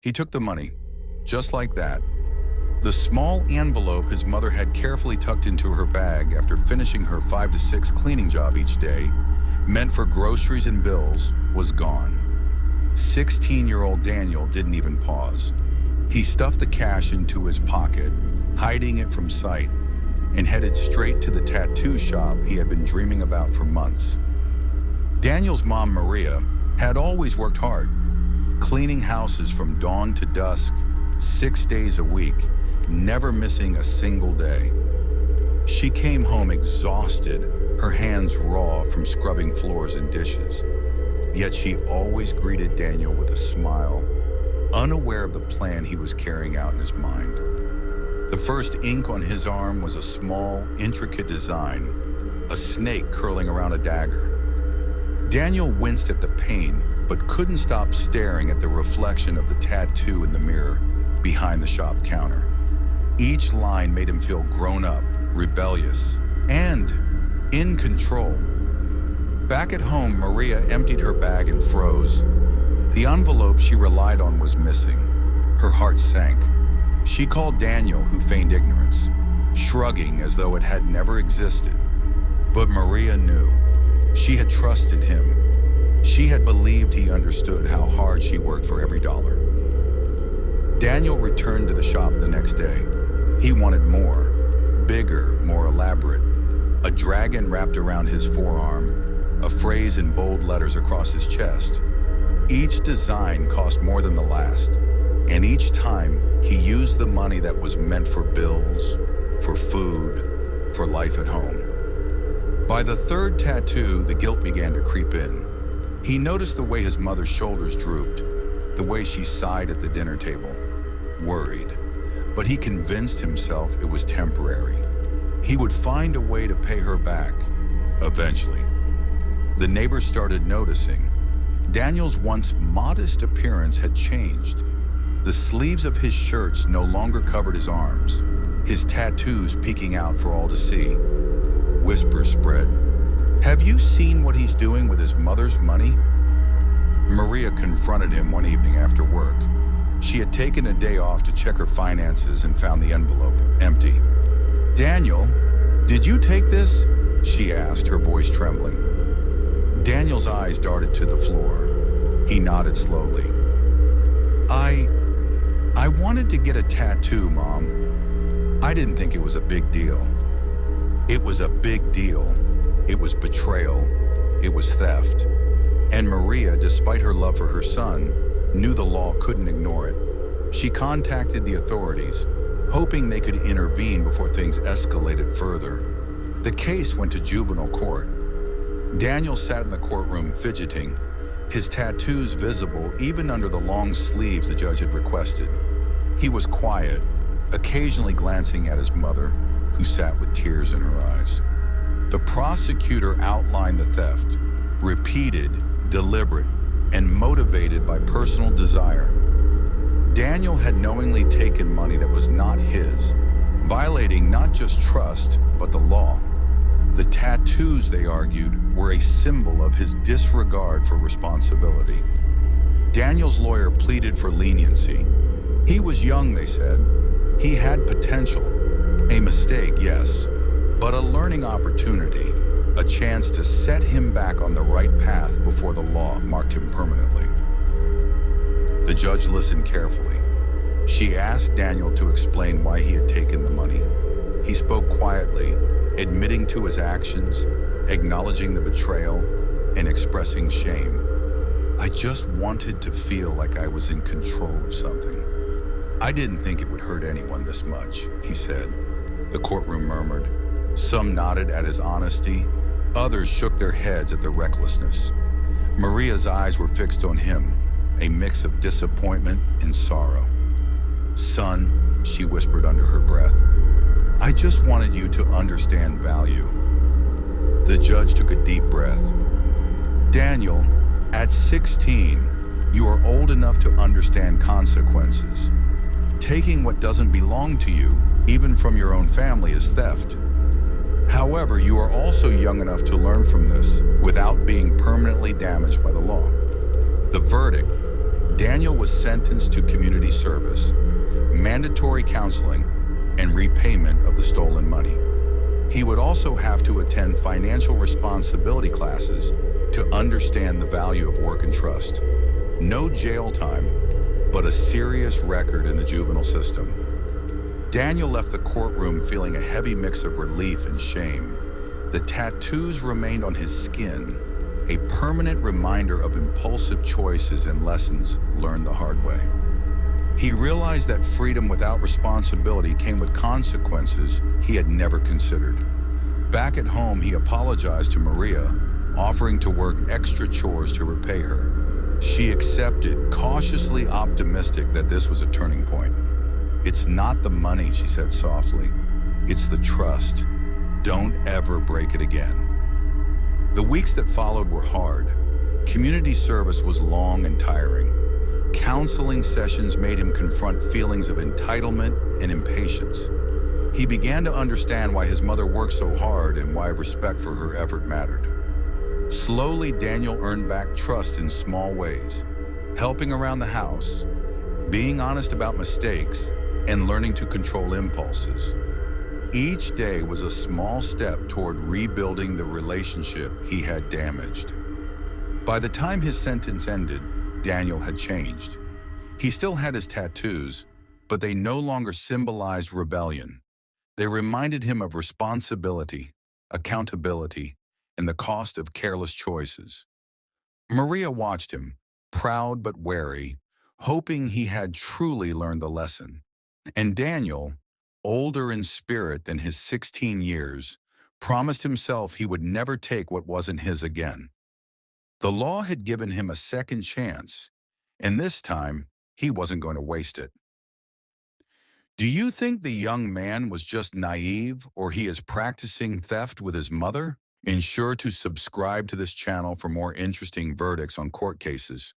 He took the money, just like that. The small envelope his mother had carefully tucked into her bag after finishing her 5 to 6 cleaning job each day, meant for groceries and bills, was gone. 16-year-old Daniel didn't even pause. He stuffed the cash into his pocket, hiding it from sight, and headed straight to the tattoo shop he had been dreaming about for months. Daniel's mom, Maria, had always worked hard, cleaning houses from dawn to dusk, 6 days a week, never missing a single day. She came home exhausted, her hands raw from scrubbing floors and dishes. Yet she always greeted Daniel with a smile, unaware of the plan he was carrying out in his mind. The first ink on his arm was a small, intricate design, a snake curling around a dagger. Daniel winced at the pain, but couldn't stop staring at the reflection of the tattoo in the mirror behind the shop counter. Each line made him feel grown up, rebellious, and in control. Back at home, Maria emptied her bag and froze. The envelope she relied on was missing. Her heart sank. She called Daniel, who feigned ignorance, shrugging as though it had never existed. But Maria knew. She had trusted him. She had believed he understood how hard she worked for every dollar. Daniel returned to the shop the next day. He wanted more, bigger, more elaborate. A dragon wrapped around his forearm, a phrase in bold letters across his chest. Each design cost more than the last, and each time he used the money that was meant for bills, for food, for life at home. By the third tattoo, the guilt began to creep in. He noticed the way his mother's shoulders drooped, the way she sighed at the dinner table, worried. But he convinced himself it was temporary. He would find a way to pay her back, eventually. The neighbors started noticing. Daniel's once modest appearance had changed. The sleeves of his shirts no longer covered his arms, his tattoos peeking out for all to see. Whispers spread. "Have you seen what he's doing with his mother's money?" Maria confronted him one evening after work. She had taken a day off to check her finances and found the envelope empty. "Daniel, did you take this?" she asked, her voice trembling. Daniel's eyes darted to the floor. He nodded slowly. I wanted to get a tattoo, Mom. I didn't think it was a big deal." It was a big deal. It was betrayal. It was theft. And Maria, despite her love for her son, knew the law couldn't ignore it. She contacted the authorities, hoping they could intervene before things escalated further. The case went to juvenile court. Daniel sat in the courtroom fidgeting, his tattoos visible even under the long sleeves the judge had requested. He was quiet, occasionally glancing at his mother, who sat with tears in her eyes. The prosecutor outlined the theft, repeated, deliberate, and motivated by personal desire. Daniel had knowingly taken money that was not his, violating not just trust, but the law. The tattoos, they argued, were a symbol of his disregard for responsibility. Daniel's lawyer pleaded for leniency. He was young, they said. He had potential. A mistake, yes, but a learning opportunity, a chance to set him back on the right path before the law marked him permanently. The judge listened carefully. She asked Daniel to explain why he had taken the money. He spoke quietly, admitting to his actions, acknowledging the betrayal, and expressing shame. "I just wanted to feel like I was in control of something. I didn't think it would hurt anyone this much," he said. The courtroom murmured. Some nodded at his honesty. Others shook their heads at the recklessness. Maria's eyes were fixed on him, a mix of disappointment and sorrow. "Son," she whispered under her breath, "I just wanted you to understand value." The judge took a deep breath. "Daniel, at 16, you are old enough to understand consequences. Taking what doesn't belong to you, even from your own family, is theft. However, you are also young enough to learn from this without being permanently damaged by the law." The verdict: Daniel was sentenced to community service, mandatory counseling, and repayment of the stolen money. He would also have to attend financial responsibility classes to understand the value of work and trust. No jail time, but a serious record in the juvenile system. Daniel left the courtroom feeling a heavy mix of relief and shame. The tattoos remained on his skin, a permanent reminder of impulsive choices and lessons learned the hard way. He realized that freedom without responsibility came with consequences he had never considered. Back at home, he apologized to Maria, offering to work extra chores to repay her. She accepted, cautiously optimistic that this was a turning point. "It's not the money," she said softly. "It's the trust. Don't ever break it again." The weeks that followed were hard. Community service was long and tiring. Counseling sessions made him confront feelings of entitlement and impatience. He began to understand why his mother worked so hard and why respect for her effort mattered. Slowly, Daniel earned back trust in small ways, helping around the house, being honest about mistakes, and learning to control impulses. Each day was a small step toward rebuilding the relationship he had damaged. By the time his sentence ended, Daniel had changed. He still had his tattoos, but they no longer symbolized rebellion. They reminded him of responsibility, accountability, and the cost of careless choices. Maria watched him, proud but wary, hoping he had truly learned the lesson. And Daniel, older in spirit than his 16 years, promised himself he would never take what wasn't his again. The law had given him a second chance, and this time, he wasn't going to waste it. Do you think the young man was just naive, or he is practicing theft with his mother? Ensure to subscribe to this channel for more interesting verdicts on court cases.